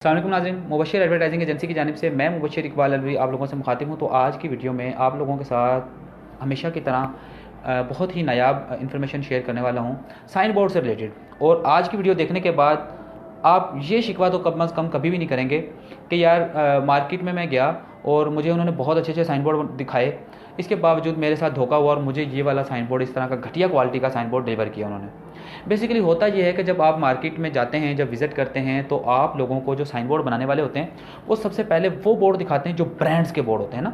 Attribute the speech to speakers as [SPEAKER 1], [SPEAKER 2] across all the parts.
[SPEAKER 1] अस्सलाम वालेकुम नाज़रीन, मुबश्शिर एडवर्टाइजिंग एजेंसी की जानिब से मैं मुबश्शिर इकबाल अलवी आप लोगों से मुखातिब हूँ। तो आज की वीडियो में आप लोगों के साथ हमेशा की तरह बहुत ही नायाब इन्फॉर्मेशन शेयर करने वाला हूँ साइन बोर्ड से रिलेटेड। और आज की वीडियो देखने के बाद आप ये शिकवा तो कम अज़ कम कभी भी नहीं करेंगे कि यार मार्केट में मैं गया और मुझे उन्होंने बहुत अच्छे अच्छे साइन बोर्ड दिखाए, इसके बावजूद मेरे साथ धोखा हुआ और मुझे ये वाला साइन बोर्ड, इस तरह का घटिया क्वालिटी का साइन बोर्ड डिलीवर किया उन्होंने। बेसिकली होता ये है कि जब आप मार्केट में जाते हैं, जब विज़िट करते हैं, तो आप लोगों को जो साइन बोर्ड बनाने वाले होते हैं वो सबसे पहले वो बोर्ड दिखाते हैं जो ब्रांड्स के बोर्ड होते हैं ना,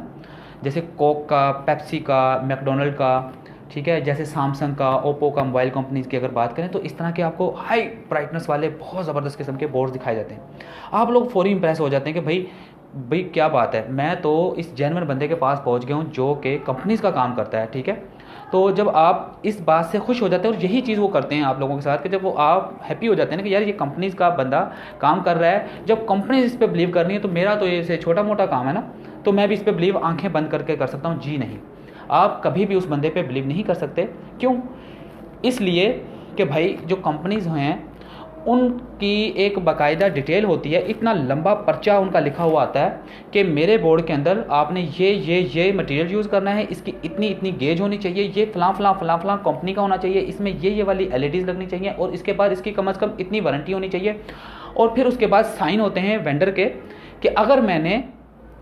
[SPEAKER 1] जैसे कोक का, पेप्सी का, मैकडोनल्ड का, ठीक है, जैसे सैमसंग का, ओप्पो का, मोबाइल कंपनीज़ की अगर बात करें तो इस तरह के आपको हाई ब्राइटनेस वाले बहुत ज़बरदस्त किस्म के बोर्ड्स दिखाए जाते हैं। आप लोग फ़ौरी इंप्रेस हो जाते हैं कि भाई भाई क्या बात है, मैं तो इस जेन्युइन बंदे के पास पहुंच गया हूं जो कि कंपनीज़ का काम करता है। ठीक है, तो जब आप इस बात से खुश हो जाते हैं, और यही चीज़ वो करते हैं आप लोगों के साथ कि जब वो आप हैप्पी हो जाते हैं ना कि यार ये कंपनीज़ का बंदा काम कर रहा है, जब कंपनीज इस पर बिलीव करनी है तो मेरा तो ये छोटा मोटा काम है ना, तो मैं भी इस पर बिलीव आंखें बंद करके कर सकता हूँ। जी नहीं, आप कभी भी उस बंदे पे बिलीव नहीं कर सकते। क्यों? इसलिए कि भाई जो कंपनीज़ हैं उनकी एक बाकायदा डिटेल होती है, इतना लंबा पर्चा उनका लिखा हुआ आता है कि मेरे बोर्ड के अंदर आपने ये मटेरियल यूज़ करना है, इसकी इतनी इतनी गेज होनी चाहिए, ये फ़लाँ कंपनी का होना चाहिए, इसमें ये वाली एलईडीज़ लगनी चाहिए, और इसके बाद इसकी कम अज़ कम इतनी वारंटी होनी चाहिए। और फिर उसके बाद साइन होते हैं वेंडर के कि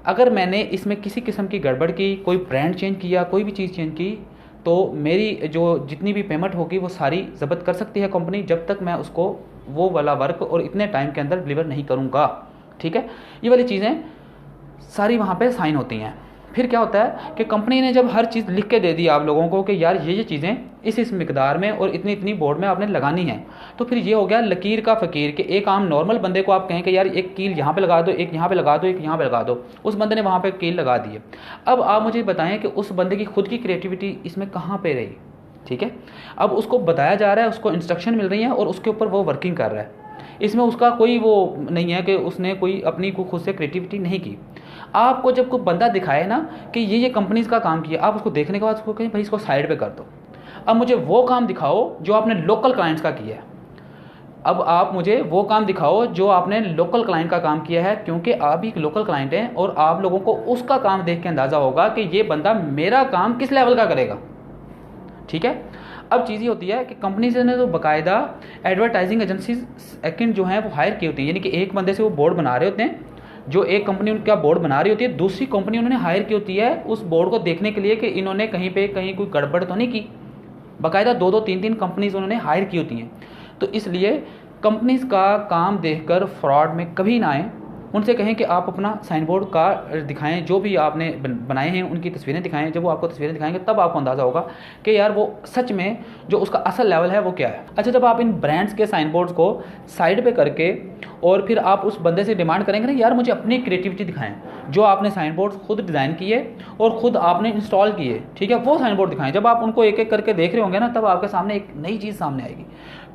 [SPEAKER 1] अगर मैंने इसमें किसी किस्म की गड़बड़ की, कोई ब्रांड चेंज किया, कोई भी चीज़ चेंज की, तो मेरी जो जितनी भी पेमेंट होगी वो सारी ज़ब्त कर सकती है कंपनी, जब तक मैं उसको वो वाला वर्क और इतने टाइम के अंदर डिलीवर नहीं करूँगा। ठीक है, ये वाली चीज़ें सारी वहाँ पे साइन होती हैं। फिर क्या होता है कि कंपनी ने जब हर चीज़ लिख के दे दी आप लोगों को कि यार ये चीज़ें इस मिकदार में और इतनी इतनी बोर्ड में आपने लगानी है, तो फिर ये हो गया लकीर का फ़कीर कि एक आम नॉर्मल बंदे को आप कहें कि यार एक कील यहाँ पे लगा दो, एक यहाँ पे लगा दो, एक यहाँ पे लगा दो, उस बंदे ने वहाँ पे कील लगा दी है। अब आप मुझे बताएं कि उस बंदे की खुद की क्रिएटिविटी इसमें कहाँ पे रही? ठीक है, अब उसको बताया जा रहा है, उसको इंस्ट्रक्शन मिल रही है और उसके ऊपर वो वर्किंग कर रहा है। इसमें उसका कोई वो नहीं है कि उसने कोई अपनी को खुद से क्रिएटिविटी नहीं की। आपको जब कोई बंदा दिखाए ना कि ये कंपनीज़ का काम किया, आप उसको देखने के बाद उसको कहें भाई इसको साइड पे कर दो, अब मुझे वो काम दिखाओ जो आपने लोकल क्लाइंट्स का किया है। अब आप मुझे वो काम दिखाओ जो आपने लोकल क्लाइंट का काम किया है, क्योंकि आप एक लोकल क्लाइंट हैं और आप लोगों को उसका काम देख के अंदाज़ा होगा कि ये बंदा मेरा काम किस लेवल का करेगा। ठीक है, अब चीज़ ये होती है कि कंपनी से ने तो बाकायदा एडवर्टाइजिंग एजेंसी सेकंड जो है वो हायर की होती है, यानी कि एक बंदे से वो बोर्ड बना रहे होते हैं, जो एक कंपनी उनका बोर्ड बना रही होती है, दूसरी कंपनी उन्होंने हायर की होती है उस बोर्ड को देखने के लिए कि इन्होंने कहीं कोई गड़बड़ तो नहीं की। बाकायदा दो दो तीन तीन कंपनीज उन्होंने हायर की होती हैं। तो इसलिए कंपनीज का काम देखकर फ्रॉड में कभी ना आए। उनसे कहें कि आप अपना साइन बोर्ड का दिखाएं, जो भी आपने बनाए हैं उनकी तस्वीरें दिखाएं। जब वो आपको तस्वीरें दिखाएंगे तब आपको अंदाज़ा होगा कि यार वो सच में जो उसका असल लेवल है वो क्या है। अच्छा, जब आप इन ब्रांड्स के साइन बोर्ड्स को साइड पे करके और फिर आप उस बंदे से डिमांड करेंगे ना यार मुझे अपनी क्रिएटिविटी दिखाएं, जो आपने साइन बोर्ड खुद डिज़ाइन किए और ख़ुद आपने इंस्टॉल किए, ठीक है, वो साइन बोर्ड दिखाएं। जब आप उनको एक एक करके देख रहे होंगे ना, तब आपके सामने एक नई चीज़ सामने आएगी।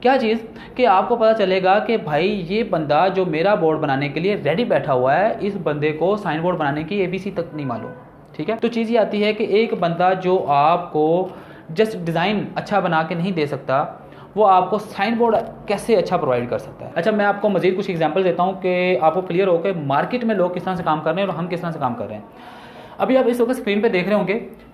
[SPEAKER 1] क्या चीज़? कि आपको पता चलेगा कि भाई ये बंदा जो मेरा बोर्ड बनाने के लिए रेडी बैठा हुआ है, इस बंदे को साइन बोर्ड बनाने की ABC तक नहीं मालूम। ठीक है, तो चीज़ ये आती है कि एक बंदा जो आपको जस्ट डिज़ाइन अच्छा बना के नहीं दे सकता, वो आपको साइन बोर्ड कैसे अच्छा प्रोवाइड कर सकता है। अच्छा, मैं आपको मज़ीद कुछ एग्जांपल देता हूँ कि आपको क्लियर हो कि मार्केट में लोग किस तरह से काम कर रहे हैं और हम किस तरह से काम कर रहे हैं। अभी आप इस वक्त स्क्रीन पे देख रहे होंगे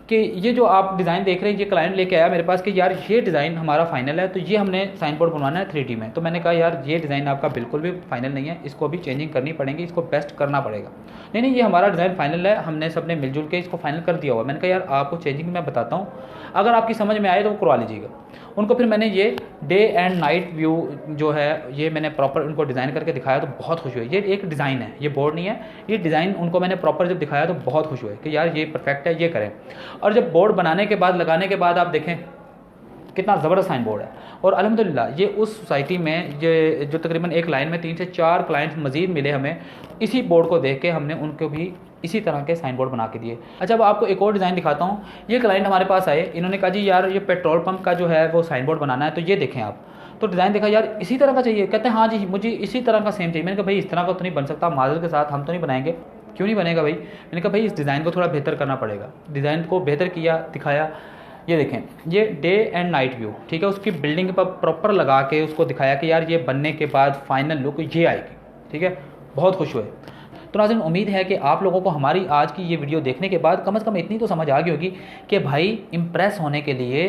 [SPEAKER 1] कि ये जो आप डिज़ाइन देख रहे हैं, ये क्लाइंट लेके आया मेरे पास कि यार ये डिज़ाइन हमारा फाइनल है, तो ये हमने साइन बोर्ड बनवाना है 3D में। तो मैंने कहा यार ये डिज़ाइन आपका बिल्कुल भी फाइनल नहीं है, इसको भी चेंजिंग करनी पड़ेगी, इसको बेस्ट करना पड़ेगा। नहीं, ये हमारा डिज़ाइन फाइनल है, हमने सब ने मिलजुल के इसको फाइनल कर दिया हुआ। मैंने कहा यार आपको चेंजिंग मैं बताता हूँ, अगर आपकी समझ में आए तो वो करवा लीजिएगा। उनको फिर मैंने ये डे एंड नाइट व्यू जो है ये मैंने प्रॉपर उनको डिज़ाइन करके दिखाया, तो बहुत खुश हुए। ये एक डिज़ाइन है, ये बोर्ड नहीं है, ये डिज़ाइन उनको मैंने प्रॉपर जब दिखाया तो बहुत खुश हुए कि यार ये परफेक्ट है, ये करें। और जब बोर्ड बनाने के बाद, लगाने के बाद आप देखें कितना ज़बरदस्त साइन बोर्ड है। और अल्हम्दुलिल्लाह ये उस सोसाइटी में ये जो तकरीबन एक लाइन में 3 से 4 क्लाइंट्स मज़ीद मिले हमें, इसी बोर्ड को देख के हमने उनको भी इसी तरह के साइन बोर्ड बना के दिए। अच्छा, अब आपको एक और डिज़ाइन दिखाता हूँ। ये क्लाइंट हमारे पास आए, इन्होंने कहा जी यार ये पेट्रोल पंप का जो है वो साइन बोर्ड बनाना है, तो ये देखें आप। तो डिज़ाइन देखा, यार इसी तरह का चाहिए। कहते हैं हाँ जी मुझे इसी तरह का सेम चाहिए। मैंने कहा भाई इस तरह का तो नहीं बन सकता, माजर के साथ हम तो नहीं बनाएंगे। क्यों नहीं बनेगा भाई? मैंने कहा भाई इस डिज़ाइन को थोड़ा बेहतर करना पड़ेगा। डिज़ाइन को बेहतर किया, दिखाया। ये देखें, ये डे एंड नाइट व्यू, ठीक है, उसकी बिल्डिंग पर प्रॉपर लगा के उसको दिखाया कि यार ये बनने के बाद फाइनल लुक ये आएगी। ठीक है, बहुत खुश हुए। तो नाज़रीन, उम्मीद है कि आप लोगों को हमारी आज की ये वीडियो देखने के बाद कम से कम इतनी तो समझ आ गई होगी कि भाई इम्प्रेस होने के लिए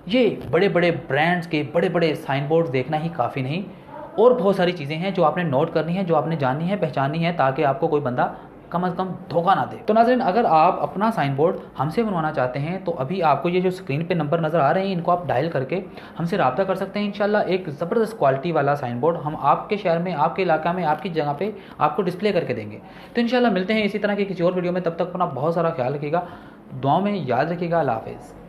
[SPEAKER 1] ये बड़े बड़े ब्रांड्स के बड़े बड़े साइन बोर्ड देखना ही काफ़ी नहीं, और बहुत सारी चीज़ें हैं जो आपने नोट करनी है, जो आपने जाननी है, पहचाननी है, ताकि आपको कोई बंदा कम से कम धोखा ना दे। तो नाज़रीन, अगर आप अपना साइन बोर्ड हमसे बनवाना चाहते हैं तो अभी आपको ये जो स्क्रीन पे नंबर नज़र आ रहे हैं, इनको आप डायल करके हमसे रब्ता कर सकते हैं। इंशाल्लाह एक ज़बरदस्त क्वालिटी वाला साइन बोर्ड हम आपके शहर में, आपके इलाका में, आपकी जगह पे आपको डिस्प्ले करके देंगे। तो इंशाल्लाह मिलते हैं इसी तरह के किसी और वीडियो में। तब तक अपना बहुत सारा ख्याल रखिएगा, दुआओं में याद रखिएगा। अल्लाह हाफ़िज़।